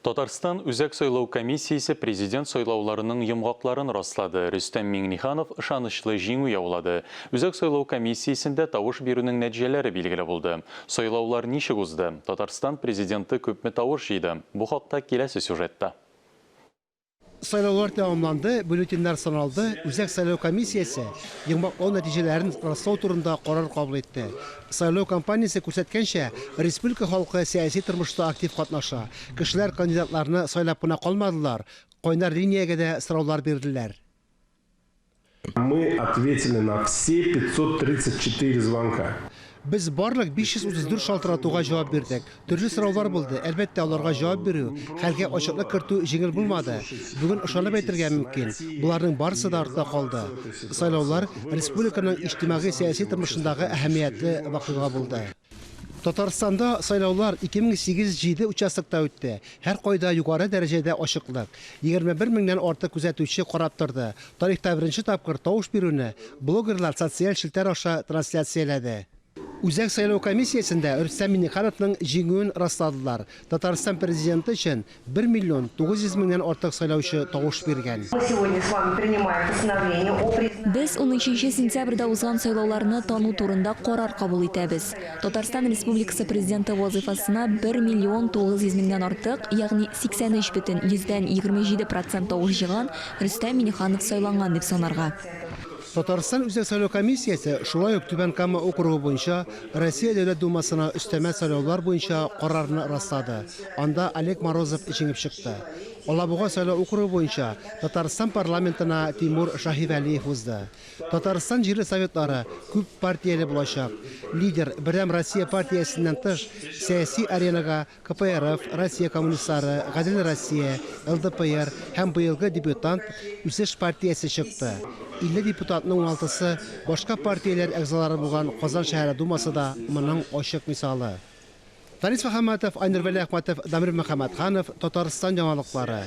Татарстан Үзәк сайлау комиссиясе президент сайлауларының йомгакларын раслады. Рөстәм Миңниханов ышанычлы җиңү яулады. Үзәк сайлау комиссиясендә тавыш бирүнең нәтиҗәләре билгеле булды. Сайлаулар ничек узды? Татарстан президенты күпме тавыш җыйды? Бу хакта киләсе сюжетта. Сайлаулар тәмамланды, бюллетеннар саналды. Үзәк сайлау комиссиясе йомгаклау нәтиҗәләрен раслау турында карар кабул итте. Сайлау кампаниясе күрсәткәнчә, республика халкы сәяси тормышта актив катнаша. Кешеләр кандидатларны сайлап кына калмадылар, кайнар линиягә дә сораулар бирделәр. Мы ответили на все 534 звонка. Без барлык 534 шалтыратуга җавап бирдек. Төрле сораулар булды. Әлбәттә, аларга җавап бирү, хәлгә ачыклык кертү җиңел булмады. Бүген ышанып әйтергә мөмкин, буларның барысы да артта калды. Сайлаулар республиканың иҗтимагый сәяси тормышындагы әһәмиятле вакыйга булды. Татарстанда сайлаулар 2008-7 участокта үтте. Һәр кайда югары дәрәҗәдә ачыклык. 21 меңнән артык күзәтүче карап торды. Тарихта беренче тапкыр тавыш бирүне блогерлар социаль челтәр аша трансляцияләде. Үзәк сайлау комиссиясендә Рөстәм Миңнихановның җиңүен расладылар. Татарстан президенты өчен 1 миллион 900 меңнән артык сайлаучы тавыш биргән. Без 13 сентябрьдә узган сайлауларны тану турында карар кабул итәбез. Татарстан Республикасы президенты вазифасына 1 миллион 900 меңнән артык, ягъни 83,27% тавыш җыйган Рөстәм Миңниханов сайланган дип санарга. Татарстан Үзәк сайлау комиссиясе шулай ук Түбән Кама округы буенча Россия Дәүләт Думасына өстәмә сайлаулар буенча карарны раслады. Анда Олег Морозов җиңеп чыкты. Алабуга сайлау округы буенча Татарстан парламентына Тимур Шаһивәлиев узды. Татарстан җирле советлары күп партияле булачак. Лидер Берәм Россия партиясеннән тыш сәяси аренага КПРФ, Россия коммунистлары, Гадел Россия, ЛДПР һәм быелгы дебютант Үсеш партиясе чыкты. 50 депутатның 16-сы башка партияләр әгъзалары булган Казан шәһәре думасында моның ачык мисалы. Тарис Мөхәммәтов, Айнур Вәли Әхмәтов, Дамир Мөхәммәтханов, Татарстан яңалыклары.